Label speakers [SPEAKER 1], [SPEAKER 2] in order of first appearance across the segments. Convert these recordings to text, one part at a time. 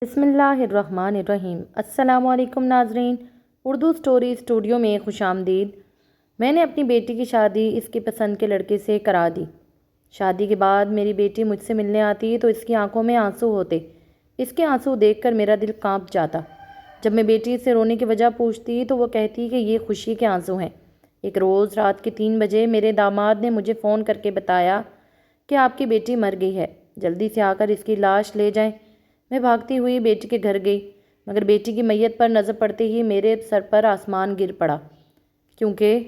[SPEAKER 1] بسم اللہ الرحمن الرحیم۔ السلام علیکم ناظرین، اردو سٹوری اسٹوڈیو میں خوش آمدید۔ میں نے اپنی بیٹی کی شادی اس کی پسند کے لڑکے سے کرا دی۔ شادی کے بعد میری بیٹی مجھ سے ملنے آتی تو اس کی آنکھوں میں آنسو ہوتے۔ اس کے آنسو دیکھ کر میرا دل کانپ جاتا۔ جب میں بیٹی سے رونے کی وجہ پوچھتی تو وہ کہتی کہ یہ خوشی کے آنسو ہیں۔ ایک روز رات کے 3 بجے میرے داماد نے مجھے فون کر کے بتایا کہ آپ کی بیٹی مر گئی ہے، جلدی سے آ کر اس کی لاش لے جائیں۔ میں بھاگتی ہوئی بیٹی کے گھر گئی، مگر بیٹی کی میت پر نظر پڑتے ہی میرے سر پر آسمان گر پڑا، کیونکہ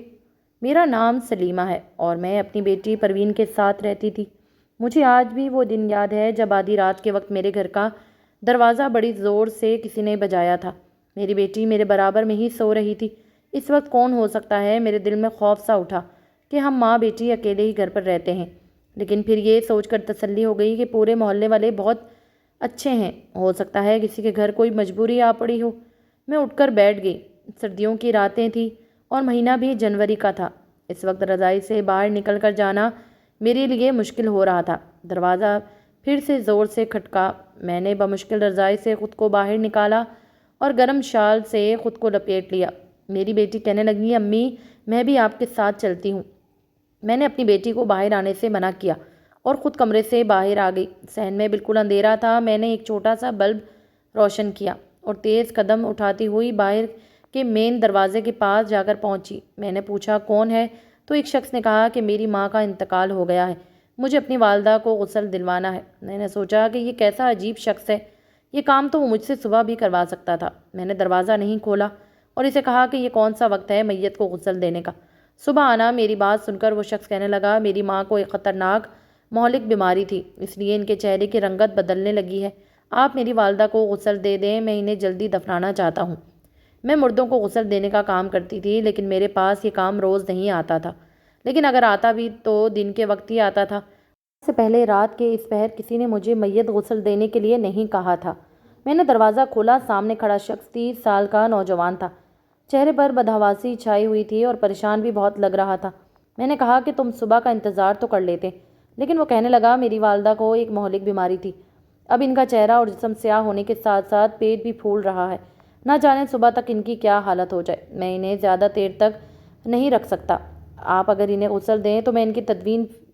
[SPEAKER 1] میرا نام سلیمہ ہے اور میں اپنی بیٹی پروین کے ساتھ رہتی تھی۔ مجھے آج بھی وہ دن یاد ہے جب آدھی رات کے وقت میرے گھر کا دروازہ بڑی زور سے کسی نے بجایا تھا۔ میری بیٹی میرے برابر میں ہی سو رہی تھی۔ اس وقت کون ہو سکتا ہے؟ میرے دل میں خوف سا اٹھا کہ ہم ماں بیٹی اکیلے ہی گھر پر رہتے ہیں، لیکن پھر یہ سوچ کر تسلی ہو گئی کہ پورے محلے والے بہت اچھے ہیں، ہو سکتا ہے کسی کے گھر کوئی مجبوری آ پڑی ہو۔ میں اٹھ کر بیٹھ گئی۔ سردیوں کی راتیں تھیں اور مہینہ بھی جنوری کا تھا۔ اس وقت رضائی سے باہر نکل کر جانا میرے لیے مشکل ہو رہا تھا۔ دروازہ پھر سے زور سے کھٹکا۔ میں نے بمشکل رضائی سے خود کو باہر نکالا اور گرم شال سے خود کو لپیٹ لیا۔ میری بیٹی کہنے لگی، امی میں بھی آپ کے ساتھ چلتی ہوں۔ میں نے اپنی بیٹی کو باہر آنے سے منع کیا اور خود کمرے سے باہر آ گئی۔ صحن میں بالکل اندھیرا تھا۔ میں نے ایک چھوٹا سا بلب روشن کیا اور تیز قدم اٹھاتی ہوئی باہر کے مین دروازے کے پاس جا کر پہنچی۔ میں نے پوچھا کون ہے تو ایک شخص نے کہا کہ میری ماں کا انتقال ہو گیا ہے، مجھے اپنی والدہ کو غسل دلوانا ہے۔ میں نے سوچا کہ یہ کیسا عجیب شخص ہے، یہ کام تو وہ مجھ سے صبح بھی کروا سکتا تھا۔ میں نے دروازہ نہیں کھولا اور اسے کہا کہ یہ کون سا وقت ہے میت کو غسل دینے کا؟ صبح آنا۔ میری بات سن کر وہ شخص کہنے لگا، میری ماں کو ایک خطرناک مہلک بیماری تھی، اس لیے ان کے چہرے کی رنگت بدلنے لگی ہے۔ آپ میری والدہ کو غسل دے دیں، میں انہیں جلدی دفنانا چاہتا ہوں۔ میں مردوں کو غسل دینے کا کام کرتی تھی، لیکن میرے پاس یہ کام روز نہیں آتا تھا، لیکن اگر آتا بھی تو دن کے وقت ہی آتا تھا۔ اس سے پہلے رات کے اس پہر کسی نے مجھے میت غسل دینے کے لیے نہیں کہا تھا۔ میں نے دروازہ کھولا۔ سامنے کھڑا شخص 30 سال کا نوجوان تھا۔ چہرے پر بدحواسی چھائی ہوئی تھی اور پریشان بھی بہت لگ رہا تھا۔ میں نے کہا کہ تم صبح کا انتظار تو کر لیتے، لیکن وہ کہنے لگا، میری والدہ کو ایک مہلک بیماری تھی، اب ان کا چہرہ اور جسم سیاہ ہونے کے ساتھ ساتھ پیٹ بھی پھول رہا ہے، نہ جانے صبح تک ان کی کیا حالت ہو جائے۔ میں انہیں زیادہ دیر تک نہیں رکھ سکتا، آپ اگر انہیں غسل دیں تو میں ان کی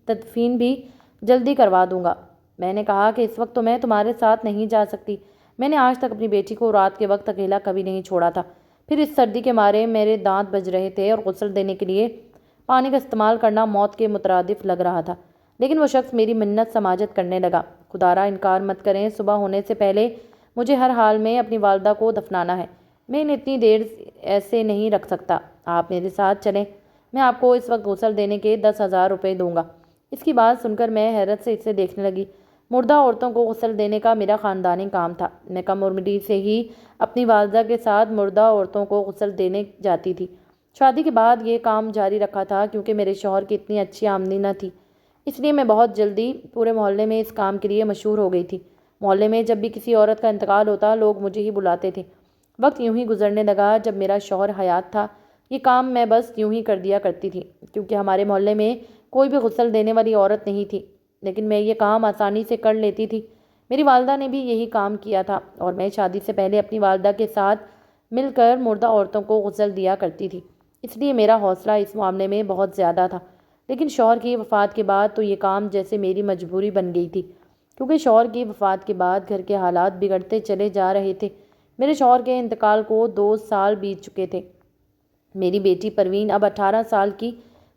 [SPEAKER 1] تدفین بھی جلدی کروا دوں گا۔ میں نے کہا کہ اس وقت تو میں تمہارے ساتھ نہیں جا سکتی، میں نے آج تک اپنی بیٹی کو رات کے وقت اکیلا کبھی نہیں چھوڑا تھا، پھر اس سردی کے مارے میرے دانت بج رہے تھے اور غسل دینے کے لیے پانی کا استعمال کرنا موت کے مترادف لگ رہا تھا۔ لیکن وہ شخص میری منت سماجت کرنے لگا، خدارا انکار مت کریں، صبح ہونے سے پہلے مجھے ہر حال میں اپنی والدہ کو دفنانا ہے، میں انہیں اتنی دیر ایسے نہیں رکھ سکتا، آپ میرے ساتھ چلیں، میں آپ کو اس وقت غسل دینے کے 10,000 روپے دوں گا۔ اس کی بات سن کر میں حیرت سے اسے دیکھنے لگی۔ مردہ عورتوں کو غسل دینے کا میرا خاندانی کام تھا۔ میں کم عمری سے ہی اپنی والدہ کے ساتھ مردہ عورتوں کو غسل دینے جاتی تھی۔ شادی کے بعد یہ کام جاری رکھا تھا، کیونکہ میرے شوہر کی اتنی اچھی آمدنی نہ تھی، اس لیے میں بہت جلدی پورے محلے میں اس کام کے لیے مشہور ہو گئی تھی۔ محلے میں جب بھی کسی عورت کا انتقال ہوتا لوگ مجھے ہی بلاتے تھے۔ وقت یوں ہی گزرنے لگا۔ جب میرا شوہر حیات تھا یہ کام میں بس یوں ہی کر دیا کرتی تھی، کیونکہ ہمارے محلے میں کوئی بھی غسل دینے والی عورت نہیں تھی، لیکن میں یہ کام آسانی سے کر لیتی تھی۔ میری والدہ نے بھی یہی کام کیا تھا اور میں شادی سے پہلے اپنی والدہ کے ساتھ مل کر مردہ عورتوں کو غسل دیا کرتی تھی، اس لیے میرا حوصلہ اس معاملے میں بہت زیادہ تھا۔ لیکن شوہر کی وفات کے بعد تو یہ کام جیسے میری مجبوری بن گئی تھی، کیونکہ شوہر کی وفات کے بعد گھر کے حالات بگڑتے چلے جا رہے تھے۔ میرے شوہر کے انتقال کو 2 سال بیت چکے تھے۔ میری بیٹی پروین اب 18 سال کی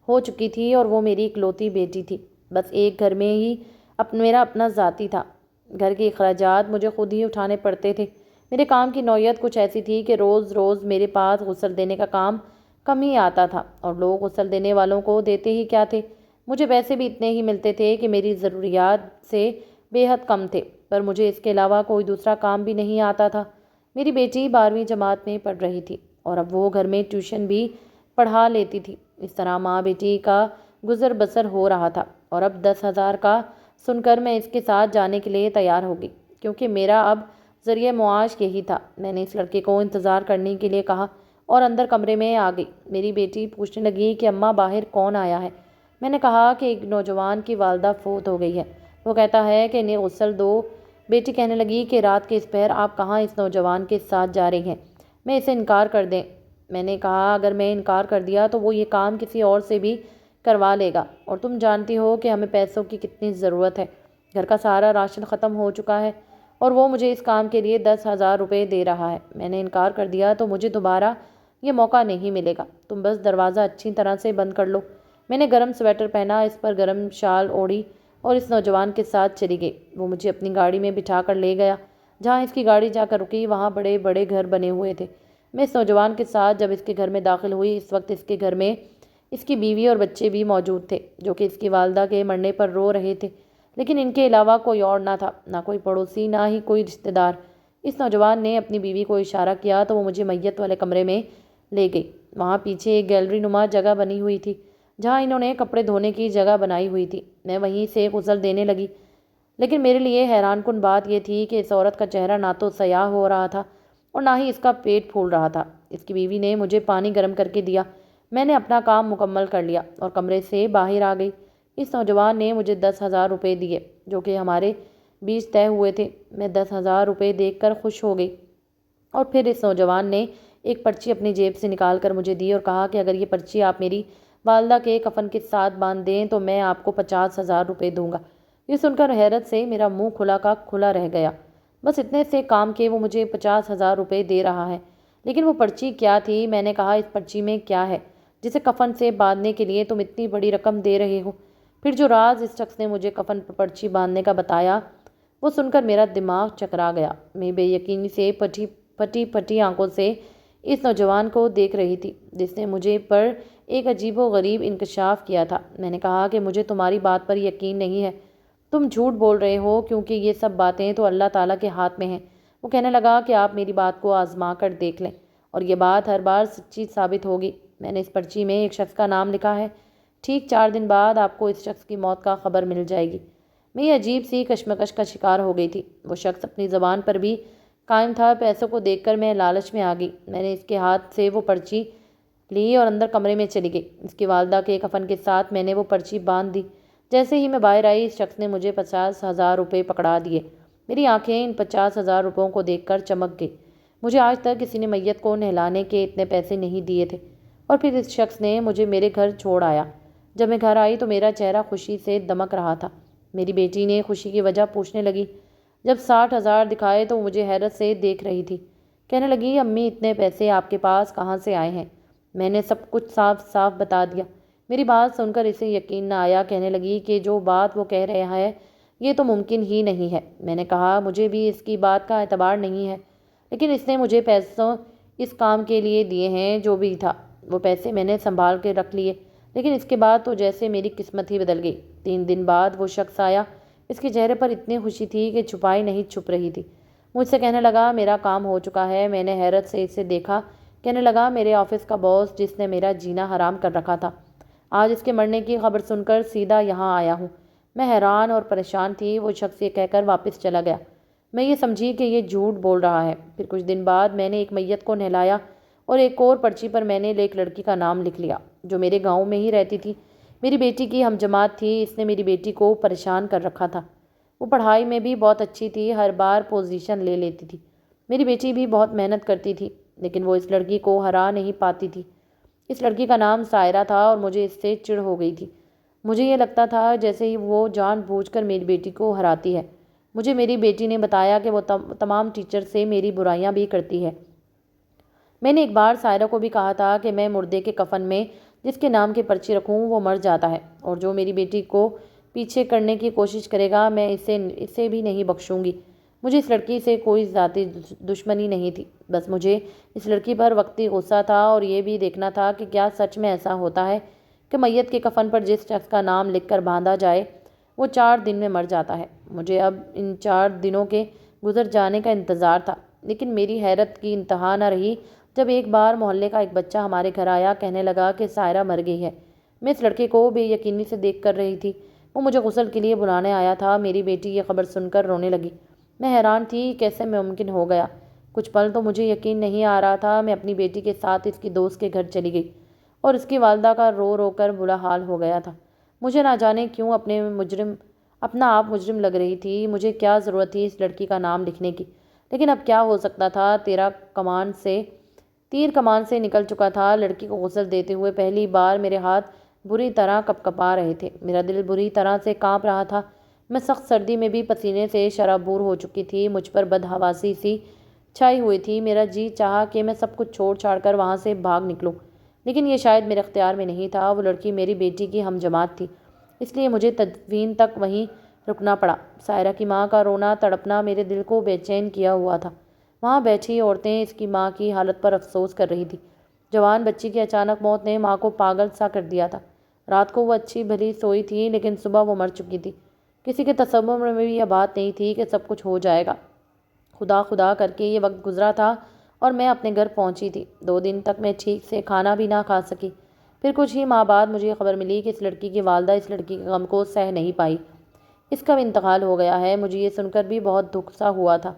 [SPEAKER 1] ہو چکی تھی اور وہ میری اکلوتی بیٹی تھی۔ بس ایک گھر میں ہی میرا اپنا ذاتی تھا، گھر کے اخراجات مجھے خود ہی اٹھانے پڑتے تھے۔ میرے کام کی نوعیت کچھ ایسی تھی کہ روز روز میرے پاس غسل دینے کا کام کم ہی آتا تھا، اور لوگ غسل دینے والوں کو دیتے ہی کیا تھے، مجھے پیسے بھی اتنے ہی ملتے تھے کہ میری ضروریات سے بے حد کم تھے، پر مجھے اس کے علاوہ کوئی دوسرا کام بھی نہیں آتا تھا۔ میری بیٹی 12ویں جماعت میں پڑھ رہی تھی اور اب وہ گھر میں ٹیوشن بھی پڑھا لیتی تھی۔ اس طرح ماں بیٹی کا گزر بسر ہو رہا تھا، اور اب 10,000 کا سن کر میں اس کے ساتھ جانے کے لیے تیار ہو گئی، کیونکہ میرا اب ذریعہ معاش یہی تھا۔ میں نے اس لڑکے کو انتظار کرنے کے لیے کہا اور اندر کمرے میں آ گئی۔ میری بیٹی پوچھنے لگی کہ اماں باہر کون آیا ہے؟ میں نے کہا کہ ایک نوجوان کی والدہ فوت ہو گئی ہے، وہ کہتا ہے کہ انہیں غسل دو، بیٹی کہنے لگی کہ رات کے اس پہر آپ کہاں اس نوجوان کے ساتھ جا رہی ہیں؟ میں اسے انکار کر دیں؟ میں نے کہا اگر میں انکار کر دیا تو وہ یہ کام کسی اور سے بھی کروا لے گا، اور تم جانتی ہو کہ ہمیں پیسوں کی کتنی ضرورت ہے۔ گھر کا سارا راشن ختم ہو چکا ہے اور وہ مجھے اس کام کے لیے 10,000 روپے دے رہا ہے۔ میں نے انکار کر دیا تو مجھے دوبارہ یہ موقع نہیں ملے گا۔ تم بس دروازہ اچھی طرح سے بند کر لو۔ میں نے گرم سویٹر پہنا، اس پر گرم شال اوڑھی اور اس نوجوان کے ساتھ چلی گئی۔ وہ مجھے اپنی گاڑی میں بٹھا کر لے گیا۔ جہاں اس کی گاڑی جا کر رکی وہاں بڑے بڑے گھر بنے ہوئے تھے۔ میں اس نوجوان کے ساتھ جب اس کے گھر میں داخل ہوئی، اس وقت اس کے گھر میں اس کی بیوی اور بچے بھی موجود تھے، جو کہ اس کی والدہ کے مرنے پر رو رہے تھے، لیکن ان کے علاوہ کوئی اور نہ تھا، نہ کوئی پڑوسی، نہ ہی کوئی رشتہ دار۔ اس نوجوان نے اپنی بیوی کو اشارہ کیا تو وہ مجھے میت والے کمرے میں لے گئی۔ وہاں پیچھے ایک گیلری نما جگہ بنی ہوئی تھی، جہاں انہوں نے کپڑے دھونے کی جگہ بنائی ہوئی تھی۔ میں وہیں سے غسل دینے لگی، لیکن میرے لیے حیران کن بات یہ تھی کہ اس عورت کا چہرہ نہ تو سیاہ ہو رہا تھا اور نہ ہی اس کا پیٹ پھول رہا تھا۔ اس کی بیوی نے مجھے پانی گرم کر کے دیا۔ میں نے اپنا کام مکمل کر لیا اور کمرے سے باہر آ گئی۔ اس نوجوان نے مجھے 10,000 روپے دیے، جو کہ ہمارے بیچ طے ہوئے تھے۔ میں 10,000 روپے دیکھ کر خوش ہو گئی، اور پھر اس نوجوان نے ایک پرچی اپنی جیب سے نکال کر مجھے دی اور کہا کہ اگر یہ پرچی آپ میری والدہ کے کفن کے ساتھ باندھ دیں تو میں آپ کو 50,000 روپے دوں گا۔ یہ سن کر حیرت سے میرا منہ کھلا کا کھلا رہ گیا۔ بس اتنے سے کام کے وہ مجھے 50,000 روپے دے رہا ہے، لیکن وہ پرچی کیا تھی؟ میں نے کہا اس پرچی میں کیا ہے جسے کفن سے باندھنے کے لیے تم اتنی بڑی رقم دے رہے ہو؟ پھر جو راز اس شخص نے مجھے کفن پر پرچی باندھنے کا بتایا، وہ سن کر میرا دماغ چکرا گیا۔ میں بے یقینی سے پھٹی پھٹی آنکھوں سے اس نوجوان کو دیکھ رہی تھی جس نے مجھے پر ایک عجیب و غریب انکشاف کیا تھا۔ میں نے کہا کہ مجھے تمہاری بات پر یقین نہیں ہے، تم جھوٹ بول رہے ہو، کیونکہ یہ سب باتیں تو اللہ تعالیٰ کے ہاتھ میں ہیں۔ وہ کہنے لگا کہ آپ میری بات کو آزما کر دیکھ لیں اور یہ بات ہر بار سچی ثابت ہوگی۔ میں نے اس پرچی میں ایک شخص کا نام لکھا ہے، ٹھیک 4 دن بعد آپ کو اس شخص کی موت کا خبر مل جائے گی۔ میں یہ عجیب سی کشمکش کا شکار ہو گئی تھی۔ وہ شخص اپنی زبان پر بھی قائم تھا۔ پیسوں کو دیکھ کر میں لالچ میں آ گئی۔ میں نے اس کے ہاتھ سے وہ پرچی لی اور اندر کمرے میں چلی گئی۔ اس کی والدہ کے کفن کے ساتھ میں نے وہ پرچی باندھ دی۔ جیسے ہی میں باہر آئی، اس شخص نے مجھے 50,000 روپے پکڑا دیے۔ میری آنکھیں ان 50,000 روپوں کو دیکھ کر چمک گئی۔ مجھے آج تک کسی نے میت کو نہلانے کے اتنے پیسے نہیں دیے تھے۔ اور پھر اس شخص نے مجھے میرے گھر چھوڑ آیا۔ جب میں گھر آئی تو میرا چہرہ خوشی سے دمک رہا تھا۔ میری بیٹی نے خوشی کی وجہ پوچھنے لگی۔ جب 60,000 دکھائے تو وہ مجھے حیرت سے دیکھ رہی تھی۔ کہنے لگی امی اتنے پیسے آپ کے پاس کہاں سے آئے ہیں؟ میں نے سب کچھ صاف صاف بتا دیا۔ میری بات سن کر اسے یقین نہ آیا۔ کہنے لگی کہ جو بات وہ کہہ رہا ہے یہ تو ممکن ہی نہیں ہے۔ میں نے کہا مجھے بھی اس کی بات کا اعتبار نہیں ہے، لیکن اس نے مجھے پیسوں اس کام کے لیے دیے ہیں جو بھی تھا۔ وہ پیسے میں نے سنبھال کے رکھ لیے، لیکن اس کے بعد تو جیسے میری قسمت ہی بدل گئی۔ 3 دن بعد وہ شخص آیا۔ اس کے چہرے پر اتنی خوشی تھی کہ چھپائی نہیں چھپ رہی تھی۔ مجھ سے کہنے لگا میرا کام ہو چکا ہے۔ میں نے حیرت سے اسے دیکھا۔ کہنے لگا میرے آفس کا باس جس نے میرا جینا حرام کر رکھا تھا، آج اس کے مرنے کی خبر سن کر سیدھا یہاں آیا ہوں۔ میں حیران اور پریشان تھی۔ وہ شخص یہ کہہ کر واپس چلا گیا۔ میں یہ سمجھی کہ یہ جھوٹ بول رہا ہے۔ پھر کچھ دن بعد میں نے ایک میت کو نہلایا اور ایک اور پرچی پر میں نے ایک لڑکی کا نام لکھ لیا جو میرے گاؤں میں ہی رہتی تھی۔ میری بیٹی کی ہم جماعت تھی۔ اس نے میری بیٹی کو پریشان کر رکھا تھا۔ وہ پڑھائی میں بھی بہت اچھی تھی، ہر بار پوزیشن لے لیتی تھی۔ میری بیٹی بھی بہت محنت کرتی تھی، لیکن وہ اس لڑکی کو ہرا نہیں پاتی تھی۔ اس لڑکی کا نام سائرہ تھا اور مجھے اس سے چڑ ہو گئی تھی۔ مجھے یہ لگتا تھا جیسے ہی وہ جان بوجھ کر میری بیٹی کو ہراتی ہے۔ مجھے میری بیٹی نے بتایا کہ وہ تمام ٹیچر سے میری برائیاں بھی کرتی ہے۔ میں نے ایک بار سائرہ کو بھی کہا تھا کہ میں مردے کے کفن میں جس کے نام کی پرچی رکھوں وہ مر جاتا ہے، اور جو میری بیٹی کو پیچھے کرنے کی کوشش کرے گا میں اسے بھی نہیں بخشوں گی۔ مجھے اس لڑکی سے کوئی ذاتی دشمنی نہیں تھی، بس مجھے اس لڑکی پر وقتی غصہ تھا اور یہ بھی دیکھنا تھا کہ کیا سچ میں ایسا ہوتا ہے کہ میت کے کفن پر جس شخص کا نام لکھ کر باندھا جائے وہ 4 دن میں مر جاتا ہے۔ مجھے اب ان 4 دنوں کے گزر جانے کا انتظار تھا، لیکن میری حیرت کی انتہا نہ رہی جب ایک بار محلے کا ایک بچہ ہمارے گھر آیا۔ کہنے لگا کہ سائرہ مر گئی ہے۔ میں اس لڑکے کو بے یقینی سے دیکھ کر رہی تھی۔ وہ مجھے غسل کے لیے بلانے آیا تھا۔ میری بیٹی یہ خبر سن کر رونے لگی۔ میں حیران تھی کیسے ممکن ہو گیا۔ کچھ پل تو مجھے یقین نہیں آ رہا تھا۔ میں اپنی بیٹی کے ساتھ اس کی دوست کے گھر چلی گئی اور اس کی والدہ کا رو رو کر برا حال ہو گیا تھا۔ مجھے نہ جانے کیوں اپنا آپ مجرم لگ رہی تھی۔ مجھے کیا ضرورت تھی اس لڑکی کا نام لکھنے کی، لیکن اب کیا ہو سکتا تھا؟ تیر کمان سے نکل چکا تھا۔ لڑکی کو غسل دیتے ہوئے پہلی بار میرے ہاتھ بری طرح کپکپا رہے تھے، میرا دل بری طرح سے کانپ رہا تھا۔ میں سخت سردی میں بھی پسینے سے شرابور ہو چکی تھی، مجھ پر بدحواسی سی چھائی ہوئی تھی۔ میرا جی چاہا کہ میں سب کچھ چھوڑ چھاڑ کر وہاں سے بھاگ نکلوں، لیکن یہ شاید میرے اختیار میں نہیں تھا۔ وہ لڑکی میری بیٹی کی ہم جماعت تھی، اس لیے مجھے تدفین تک وہیں رکنا پڑا۔ سائرہ کی ماں کا رونا تڑپنا میرے دل کو بے چین کیا ہوا تھا۔ وہاں بیٹھی عورتیں اس کی ماں کی حالت پر افسوس کر رہی تھیں۔ جوان بچی کی اچانک موت نے ماں کو پاگل سا کر دیا تھا۔ رات کو وہ اچھی بھلی سوئی تھی، لیکن صبح وہ مر چکی تھی۔ کسی کے تصور میں بھی یہ بات نہیں تھی کہ سب کچھ ہو جائے گا۔ خدا خدا کر کے یہ وقت گزرا تھا اور میں اپنے گھر پہنچی تھی۔ 2 دن تک میں ٹھیک سے کھانا بھی نہ کھا سکی۔ پھر کچھ ہی ماہ بعد مجھے خبر ملی کہ اس لڑکی کی والدہ اس لڑکی کے غم کو سہ نہیں پائی، اس کا انتقال ہو گیا ہے۔ مجھے یہ سن کر بھی بہت دکھ سا ہوا تھا،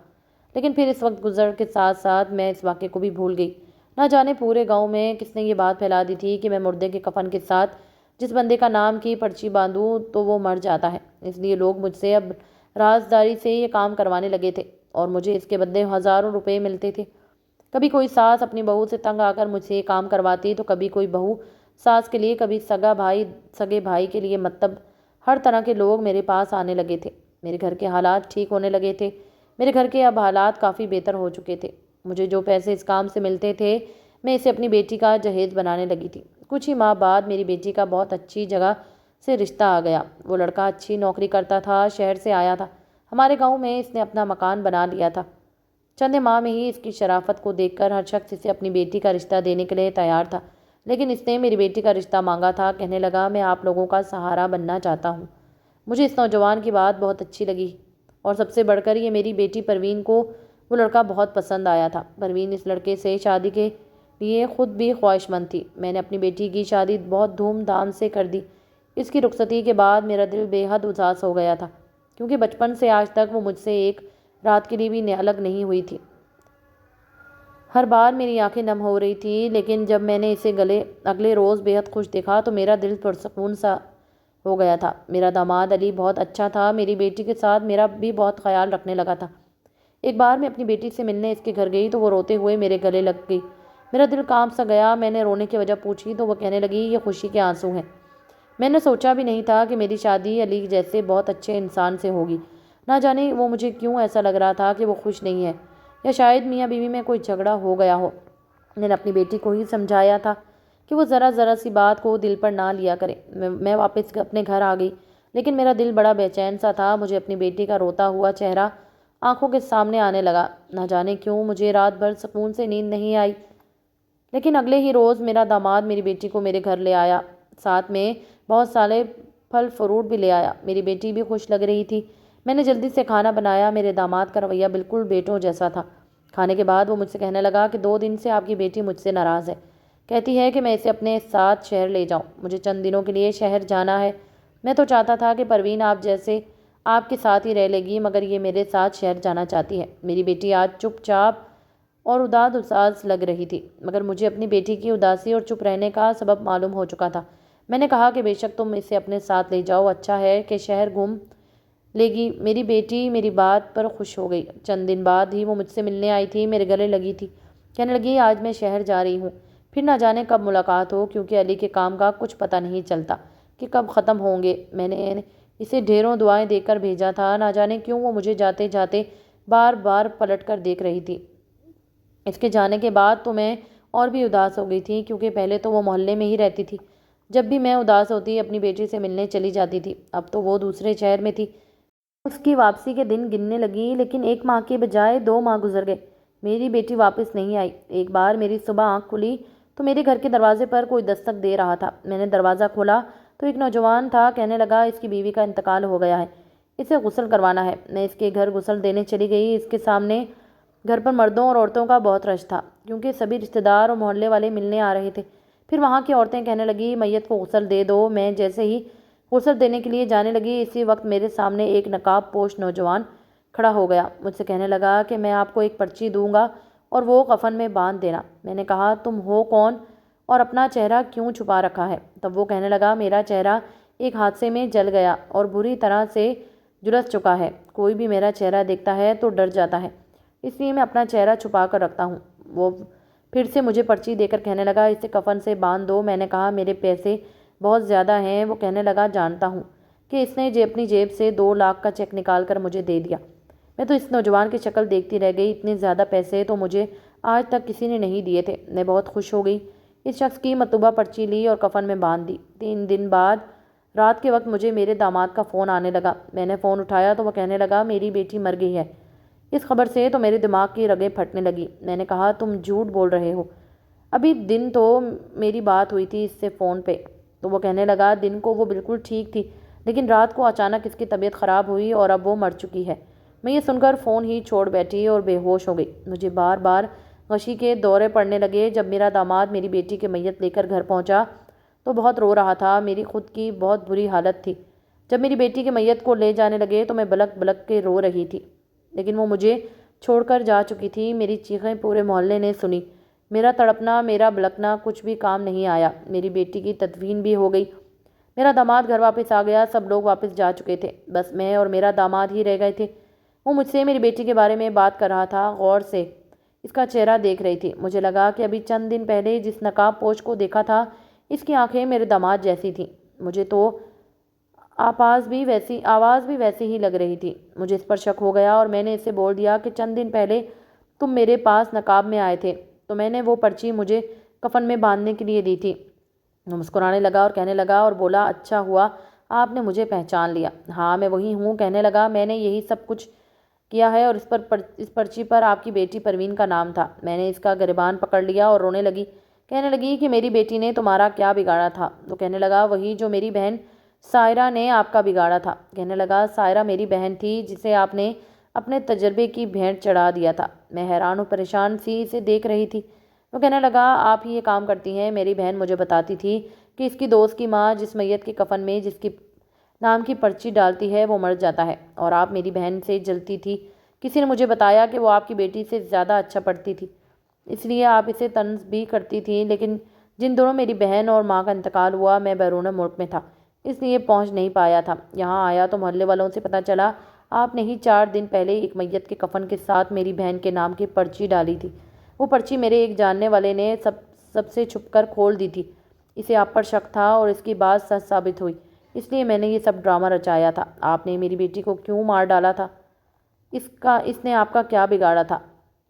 [SPEAKER 1] لیکن پھر اس وقت گزر کے ساتھ ساتھ میں اس واقعے کو بھی بھول گئی۔ نہ جانے پورے گاؤں میں کس نے یہ بات پھیلا دی تھی کہ میں مردے کے کفن کے ساتھ جس بندے کا نام کی پرچی باندھوں تو وہ مر جاتا ہے۔ اس لیے لوگ مجھ سے اب رازداری سے یہ کام کروانے لگے تھے اور مجھے اس کے بدلے ہزاروں روپے ملتے تھے۔ کبھی کوئی ساس اپنی بہو سے تنگ آ کر مجھ سے یہ کام کرواتی تو کبھی کوئی بہو ساس کے لیے، کبھی سگے بھائی کے لیے، مطلب ہر طرح کے لوگ میرے پاس آنے لگے تھے۔ میرے گھر کے حالات ٹھیک ہونے لگے تھے۔ میرے گھر کے اب حالات کافی بہتر ہو چکے تھے۔ مجھے جو پیسے اس کام سے ملتے تھے میں اسے اپنی بیٹی کا جہیز بنانے لگی تھی۔ کچھ ہی ماہ بعد میری بیٹی کا بہت اچھی جگہ سے رشتہ آ گیا۔ وہ لڑکا اچھی نوکری کرتا تھا، شہر سے آیا تھا۔ ہمارے گاؤں میں اس نے اپنا مکان بنا لیا تھا۔ چند ماہ میں ہی اس کی شرافت کو دیکھ کر ہر شخص اسے اپنی بیٹی کا رشتہ دینے کے لیے تیار تھا، لیکن اس نے میری بیٹی کا رشتہ مانگا تھا۔ کہنے لگا، میں آپ لوگوں کا سہارا بننا چاہتا ہوں۔ مجھے اس نوجوان کی بات بہت اچھی لگی، اور سب سے بڑھ کر یہ میری بیٹی پروین کو وہ لڑکا بہت پسند آیا تھا۔ پروین اس لڑکے سے شادی کے لیے خود بھی خواہش مند تھی۔ میں نے اپنی بیٹی کی شادی بہت دھوم دھام سے کر دی۔ اس کی رخصتی کے بعد میرا دل بے حد اداس ہو گیا تھا، کیونکہ بچپن سے آج تک وہ مجھ سے ایک رات کے لیے بھی الگ نہیں ہوئی تھی۔ ہر بار میری آنکھیں نم ہو رہی تھی، لیکن جب میں نے اسے اگلے روز بے حد خوش دیکھا تو میرا دل پرسکون سا ہو گیا تھا۔ میرا داماد علی بہت اچھا تھا، میری بیٹی کے ساتھ میرا بھی بہت خیال رکھنے لگا تھا۔ ایک بار میں اپنی بیٹی سے ملنے اس کے گھر گئی تو وہ روتے ہوئے میرے گلے لگ گئی۔ میرا دل کانپ سا گیا۔ میں نے رونے کی وجہ پوچھی تو وہ کہنے لگی، یہ خوشی کے آنسو ہیں۔ میں نے سوچا بھی نہیں تھا کہ میری شادی علی جیسے بہت اچھے انسان سے ہوگی۔ نہ جانے وہ مجھے کیوں ایسا لگ رہا تھا کہ وہ خوش نہیں ہے، یا شاید میاں بیوی میں کوئی جھگڑا ہو گیا ہو۔ میں نے اپنی بیٹی کو ہی سمجھایا تھا کہ وہ ذرا سی بات کو دل پر نہ لیا کرے۔ میں واپس اپنے گھر آ گئی، لیکن میرا دل بڑا بے چین سا تھا۔ مجھے اپنی بیٹی کا روتا ہوا چہرہ آنکھوں کے سامنے آنے لگا۔ نہ جانے کیوں مجھے رات بھر سکون سے نیند نہیں آئی، لیکن اگلے ہی روز میرا داماد میری بیٹی کو میرے گھر لے آیا، ساتھ میں بہت سارے پھل فروٹ بھی لے آیا۔ میری بیٹی بھی خوش لگ رہی تھی۔ میں نے جلدی سے کھانا بنایا۔ میرے داماد کا رویہ بالکل بیٹوں جیسا تھا۔ کھانے کے بعد وہ مجھ سے کہنے لگا کہ 2 دن سے آپ کی بیٹی مجھ سے ناراض ہے، کہتی ہے کہ میں اسے اپنے ساتھ شہر لے جاؤں۔ مجھے چند دنوں کے لیے شہر جانا ہے۔ میں تو چاہتا تھا کہ پروین آپ کے ساتھ ہی رہ لے گی، مگر یہ میرے ساتھ شہر جانا چاہتی ہے۔ میری بیٹی آج چپ چاپ اور اداس لگ رہی تھی، مگر مجھے اپنی بیٹی کی اداسی اور چپ رہنے کا سبب معلوم ہو چکا تھا۔ میں نے کہا کہ بے شک تم اسے اپنے ساتھ لے جاؤ، اچھا ہے کہ شہر گھوم لے گی۔ میری بیٹی میری بات پر خوش ہو گئی۔ چند دن بعد ہی وہ مجھ سے ملنے آئی تھی، میرے گلے لگی تھی، کہنے لگی، آج میں شہر جا رہی ہوں، پھر نہ جانے کب ملاقات ہو، کیونکہ علی کے کام کا کچھ پتہ نہیں چلتا کہ کب ختم ہوں گے۔ میں نے اسے ڈھیروں دعائیں دے کر بھیجا تھا، نہ جانے کیوں وہ مجھے جاتے جاتے بار بار پلٹ کر دیکھ رہی تھی۔ اس کے جانے کے بعد تو میں اور بھی اداس ہو گئی تھی، کیونکہ پہلے تو وہ محلے میں ہی رہتی تھی۔ جب بھی میں اداس ہوتی اپنی بیٹی سے ملنے چلی جاتی تھی۔ اب تو وہ دوسرے شہر میں تھی۔ اس کی واپسی کے دن گننے لگی، لیکن 1 ماہ کے بجائے 2 ماہ گزر گئے۔ میری بیٹی واپس نہیں آئی۔ ایک بار میری صبح آنکھ کھلی تو میرے گھر کے دروازے پر کوئی دستک دے رہا تھا۔ میں نے دروازہ کھولا تو ایک نوجوان تھا۔ کہنے لگا، اس کی بیوی کا انتقال ہو گیا ہے، اسے غسل کروانا ہے۔ میں اس کے گھر غسل دینے چلی گئی۔ اس کے سامنے گھر پر مردوں اور عورتوں کا بہت رش تھا، کیونکہ سبھی رشتہ دار اور محلے والے ملنے آ رہے تھے۔ پھر وہاں کی عورتیں کہنے لگی، میت کو غسل دے دو۔ میں جیسے ہی غسل دینے کے لیے جانے لگی، اسی وقت میرے سامنے ایک نقاب پوش نوجوان کھڑا ہو گیا۔ مجھ سے کہنے لگا کہ میں آپ کو ایک پرچی دوں گا اور وہ کفن میں باندھ دینا۔ میں نے کہا، تم ہو کون اور اپنا چہرہ کیوں چھپا رکھا ہے؟ تب وہ کہنے لگا، میرا چہرہ ایک حادثے میں جل گیا اور بری طرح سے جھلس چکا ہے۔ کوئی بھی میرا چہرہ دیکھتا ہے تو ڈر جاتا ہے، اس لیے میں اپنا چہرہ چھپا کر رکھتا ہوں۔ وہ پھر سے مجھے پرچی دے کر کہنے لگا، اسے کفن سے باندھ دو۔ میں نے کہا، میرے پیسے بہت زیادہ ہیں۔ وہ کہنے لگا، جانتا ہوں کہ اس نے اپنی جیب سے 2 لاکھ کا چیک نکال کر مجھے دے دیا۔ میں تو اس نوجوان کی شکل دیکھتی رہ گئی۔ اتنے زیادہ پیسے تو مجھے آج تک کسی نے نہیں دیے تھے۔ میں بہت خوش ہو گئی، اس شخص کی مطلوبہ پرچی لی اور کفن میں باندھ دی۔ 3 دن بعد رات کے وقت مجھے میرے داماد کا فون آنے لگا۔ میں نے فون اٹھایا تو وہ کہنے لگا، میری بیٹی مر گئی ہے۔ اس خبر سے تو میرے دماغ کی رگیں پھٹنے لگی۔ میں نے کہا، تم جھوٹ بول رہے ہو، ابھی دن تو میری بات ہوئی تھی اس سے فون پہ۔ تو وہ کہنے لگا، دن کو وہ بالکل ٹھیک تھی، لیکن رات کو اچانک اس کی طبیعت خراب ہوئی اور اب وہ مر چکی ہے۔ میں یہ سن کر فون ہی چھوڑ بیٹھی اور بے ہوش ہو گئی۔ مجھے بار بار غشی کے دورے پڑنے لگے۔ جب میرا داماد میری بیٹی کی میت لے کر گھر پہنچا تو بہت رو رہا تھا۔ میری خود کی بہت بری حالت تھی۔ جب میری بیٹی کی میت کو لے جانے لگے تو میں بلک بلک کے رو رہی تھی، لیکن وہ مجھے چھوڑ کر جا چکی تھی۔ میری چیخیں پورے محلے نے سنی۔ میرا تڑپنا، میرا بلکنا کچھ بھی کام نہیں آیا۔ میری بیٹی کی تدفین بھی ہو گئی۔ میرا داماد گھر واپس آ گیا۔ سب لوگ واپس جا چکے تھے، بس میں اور میرا داماد ہی رہ گئے تھے۔ وہ مجھ سے میری بیٹی کے بارے میں بات کر رہا تھا، غور سے اس کا چہرہ دیکھ رہی تھی۔ مجھے لگا کہ ابھی چند دن پہلے جس نقاب پوش کو دیکھا تھا، اس کی آنکھیں میرے داماد جیسی تھیں۔ مجھے تو آواز بھی ویسی ہی لگ رہی تھی۔ مجھے اس پر شک ہو گیا اور میں نے اسے بول دیا کہ چند دن پہلے تم میرے پاس نقاب میں آئے تھے تو میں نے وہ پرچی مجھے کفن میں باندھنے کے لیے دی تھی۔ وہ مسکرانے لگا اور کہنے لگا اور بولا، اچھا ہوا آپ نے مجھے پہچان لیا۔ ہاں، میں وہی ہوں۔ کہنے لگا، میں نے یہی سب کچھ کیا ہے اور اس پرچی پر آپ کی بیٹی پروین کا نام تھا۔ میں نے اس کا گریبان پکڑ لیا اور رونے لگی۔ کہنے لگی کہ میری بیٹی نے تمہارا کیا بگاڑا تھا؟ وہ کہنے لگا، وہی جو میری بہن سائرہ نے آپ کا بگاڑا تھا۔ کہنے لگا، سائرہ میری بہن تھی جسے آپ نے اپنے تجربے کی بھینٹ چڑھا دیا تھا۔ میں حیران و پریشان سی اسے دیکھ رہی تھی۔ وہ کہنے لگا، آپ ہی یہ کام کرتی ہیں۔ میری بہن مجھے بتاتی تھی کہ اس کی دوست کی ماں جس میت کے کفن میں جس کی نام کی پرچی ڈالتی ہے وہ مر جاتا ہے، اور آپ میری بہن سے جلتی تھی۔ کسی نے مجھے بتایا کہ وہ آپ کی بیٹی سے زیادہ اچھا پڑھتی تھی، اس لیے آپ اسے طنز بھی کرتی تھیں، لیکن جن دنوں میری بہن اور ماں کا انتقال ہوا میں بیرون ملک میں تھا، اس لیے پہنچ نہیں پایا تھا۔ یہاں آیا تو محلے والوں سے پتہ چلا آپ نے ہی 4 دن پہلے ایک میت کے کفن کے ساتھ میری بہن کے نام کی پرچی ڈالی تھی۔ وہ پرچی میرے ایک جاننے والے نے سب سے چھپ کر کھول دی تھی۔ اسے آپ پر شک تھا اور اس کی بات سچ ثابت ہوئی، اس لیے میں نے یہ سب ڈرامہ رچایا تھا۔ آپ نے میری بیٹی کو کیوں مار ڈالا تھا؟ اس نے آپ کا کیا بگاڑا تھا؟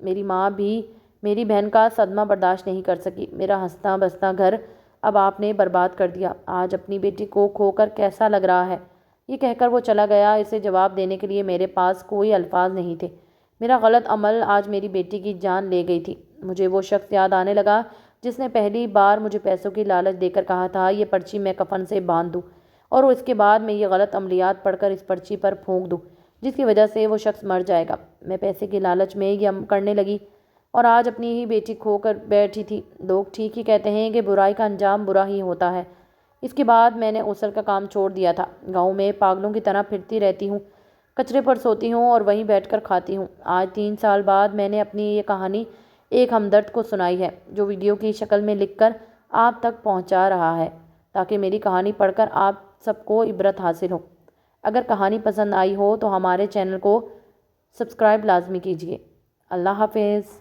[SPEAKER 1] میری ماں بھی میری بہن کا صدمہ برداشت نہیں کر سکی۔ میرا ہنستا بستا گھر اب آپ نے برباد کر دیا۔ آج اپنی بیٹی کو کھو کر کیسا لگ رہا ہے؟ یہ کہہ کر وہ چلا گیا۔ اسے جواب دینے کے لیے میرے پاس کوئی الفاظ نہیں تھے۔ میرا غلط عمل آج میری بیٹی کی جان لے گئی تھی۔ مجھے وہ شخص یاد آنے لگا جس نے پہلی بار مجھے پیسوں کی لالچ دے کر کہا تھا، یہ پرچی میں کفن سے باندھ دوں اور اس کے بعد میں یہ غلط عملیات پڑھ کر اس پرچی پر پھونک دوں جس کی وجہ سے وہ شخص مر جائے گا۔ میں پیسے کی لالچ میں یہ کرنے لگی اور آج اپنی ہی بیٹی کھو کر بیٹھی تھی۔ لوگ ٹھیک ہی کہتے ہیں کہ برائی کا انجام برا ہی ہوتا ہے۔ اس کے بعد میں نے غسل کا کام چھوڑ دیا تھا۔ گاؤں میں پاگلوں کی طرح پھرتی رہتی ہوں، کچرے پر سوتی ہوں اور وہیں بیٹھ کر کھاتی ہوں۔ آج 3 سال بعد میں نے اپنی یہ کہانی ایک ہمدرد کو سنائی ہے، جو ویڈیو کی شکل میں لکھ کر آپ تک پہنچا رہا ہے تاکہ میری کہانی پڑھ کر آپ سب کو عبرت حاصل ہو۔ اگر کہانی پسند آئی ہو تو ہمارے چینل کو سبسکرائب لازمی کیجیے۔ اللہ حافظ۔